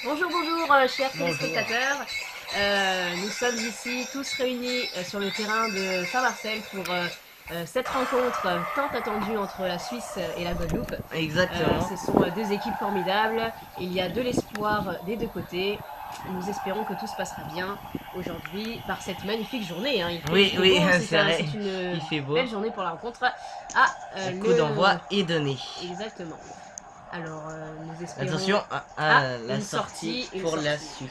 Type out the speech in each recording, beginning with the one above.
Bonjour, bonjour, chers téléspectateurs. Nous sommes ici tous réunis sur le terrain de Saint-Marcel pour cette rencontre tant attendue entre la Suisse et la Guadeloupe. Exactement. Ce sont deux équipes formidables. Il y a de l'espoir des deux côtés. Nous espérons que tout se passera bien aujourd'hui par cette magnifique journée. Hein. Oui, il fait oui, beau, c'est vrai. c'est une Il fait beau. belle journée pour la rencontre. Ah, Le coup d'envoi est donné. Exactement. Alors, nous espérons... Attention à la sortie pour la Suisse.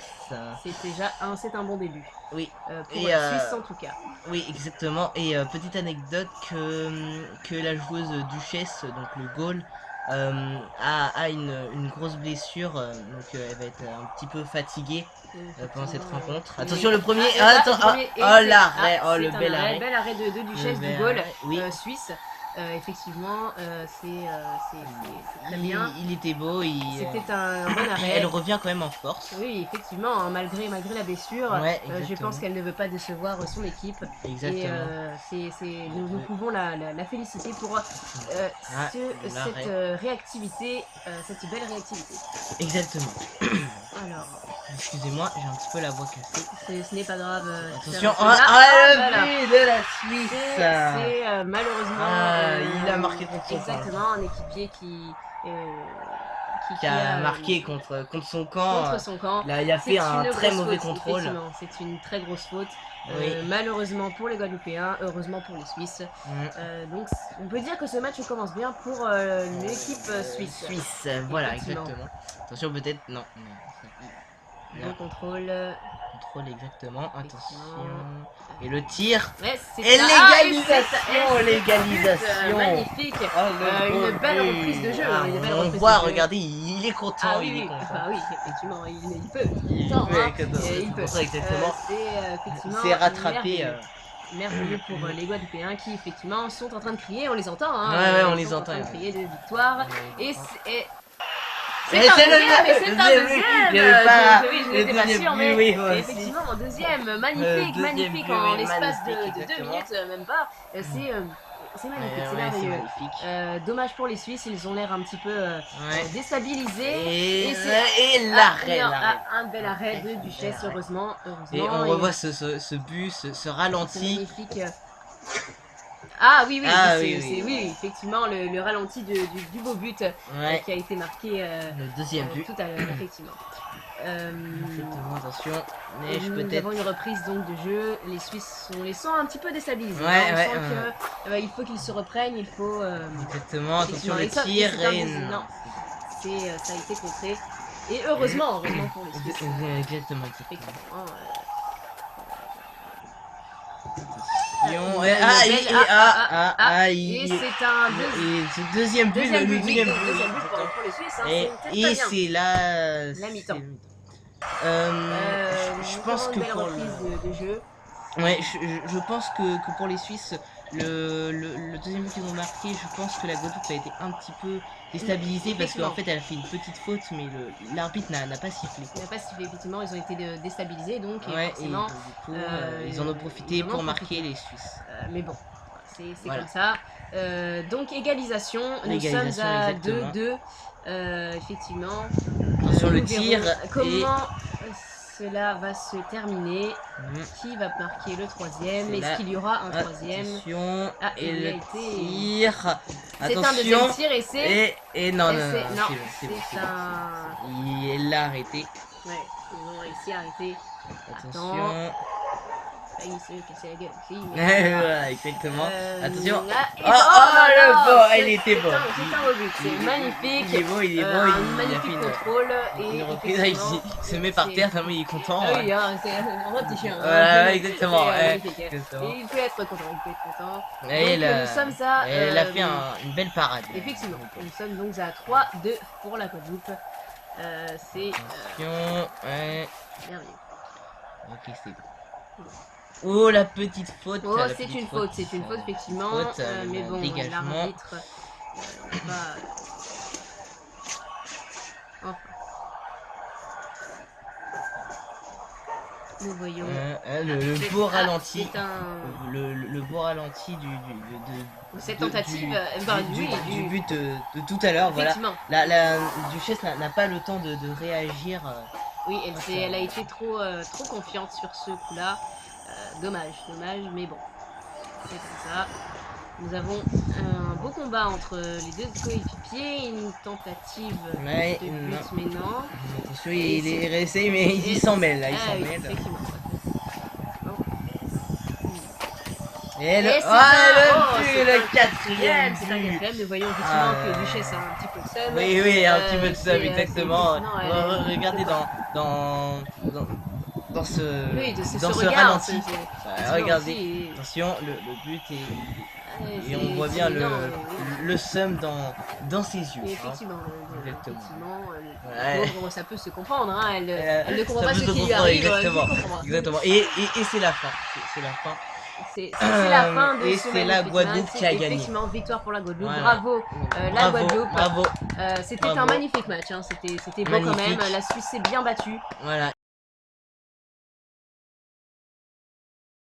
C'est un bon début. Oui. Pour la Suisse en tout cas. Oui, exactement. Et petite anecdote que la joueuse Duchesse, donc le goal, a une grosse blessure, donc elle va être un petit peu fatiguée pendant cette rencontre. Attention le premier, l'arrêt, le bel arrêt. Bel arrêt de Duchesse du goal oui. Suisse. Effectivement, c'est très bien. Il était beau. C'était un bon arrêt. Elle revient quand même en force. Oui, effectivement, hein, malgré la blessure, ouais, je pense qu'elle ne veut pas décevoir son équipe. Exactement. Et nous pouvons la féliciter pour cette réactivité, cette belle réactivité. Exactement. Alors, excusez-moi, j'ai un petit peu la voix cassée. Ce n'est pas grave. Attention, le but de la Suisse. C'est malheureusement. Il a marqué contre son camp. Exactement, un équipier qui a marqué contre son camp. Contre son camp. Là, il a fait un très mauvais contrôle. C'est une très grosse faute. Oui. Malheureusement pour les Guadeloupéens, heureusement pour les Suisses. Donc on peut dire que ce match commence bien pour l'équipe suisse. Voilà, exactement. Attention peut-être, non. Bon contrôle. Contrôle exactement, attention. Et le tir. Et l'égalisation. Magnifique. Une belle reprise de jeu. On voit, regardez, il est content. Ah oui, effectivement, il peut. Il peut. Exactement. C'est rattrapé. Merveilleux pour les Guadeloupéens qui effectivement sont en train de crier, on les entend. Hein, ouais, on les entend. En train de crier de victoire. C'est un deuxième. Je n'étais pas sûre, mais effectivement, en deuxième, magnifique en l'espace de 2 minutes, même pas. C'est magnifique, c'est merveilleux. Dommage pour les Suisses, ils ont l'air un petit peu déstabilisés. Et l'arrêt. Un bel arrêt de Duchesse, heureusement. Et on revoit ce but, ce ralenti. Magnifique. Ah oui, effectivement, le ralenti du beau but qui a été marqué le deuxième but tout à l'heure, effectivement. Attention, nous avons une reprise donc de jeu. Les Suisses, on les sent un petit peu déstabilisés. On sent qu'il faut qu'ils se reprennent, il faut... exactement, attention le tir et... Non, ça a été contré. Et heureusement pour les Suisses. Exactement. Et c'est un deuxième but pour les Suisses. Et c'est la mi-temps. Je pense que pour de jeu. Ouais, je pense que pour les Suisses, le deuxième but qu'ils ont marqué, je pense que la Guadeloupe a été un petit peu déstabilisée parce qu'en fait elle a fait une petite faute, mais l'arbitre n'a pas sifflé. Effectivement, ils ont été déstabilisés donc. Ouais, et du coup, ils en ont profité pour marquer les Suisses. Mais bon, c'est comme ça. Donc égalisation, nous sommes à 2-2. Effectivement. Attention le tir. Comment cela va se terminer? Qui va marquer le troisième? Est-ce qu'il y aura un troisième? Attention. Et le tir. C'est un deuxième tir et c'est... Non, c'est un... Il l'a arrêté. Ouais, ils ont réussi à arrêter. Attention. Il s'est cassé la gueule aussi. Voilà, exactement. Attention. Il était beau. C'est un beau but. C'est magnifique. Il est beau. Un magnifique contrôle. Une reprise, il se met par terre, tellement il est content. Ah oui, c'est un vrai petit chien. Voilà, exactement. Et il peut être content. Et nous sommes à... elle a fait une belle parade. Effectivement. Nous sommes donc à 3-2 pour la Guadeloupe. C'est... Attention. Merveilleux. Ok, c'est bon. Oh, la petite faute. C'est une faute, effectivement. Mais bon, l'arbitre va... Nous voyons. Le beau ralenti. C'est un... Le beau ralenti cette tentative du but de tout à l'heure. Voilà. La duchesse n'a pas le temps de réagir. Oui, elle a été trop confiante sur ce coup-là. Dommage, mais bon. C'est comme ça. Nous avons un beau combat entre les deux coéquipiers, une tentative de but, mais non. Attention, il est réessayé, mais il s'en mêle, là, il s'en mêle. Effectivement. Et le quatrième c'est un quatrième, nous voyons effectivement que Duchesse a un petit peu de seum. Oui, un petit peu de seum, exactement. Regardez dans ce ralenti. Regardez, attention, le but est... Et on voit bien le seum dans ses yeux. Effectivement, exactement. Pauvre, ça peut se comprendre, hein. Elle ne comprend pas ce qui lui arrive. Exactement. Et c'est la fin. C'est la fin. C'est la fin de et ce c'est la Guadeloupe qui a gagné. Effectivement, victoire pour la Guadeloupe. Bravo, la Guadeloupe. Bravo. C'était un magnifique match. Hein. C'était beau quand même. La Suisse s'est bien battue. Voilà.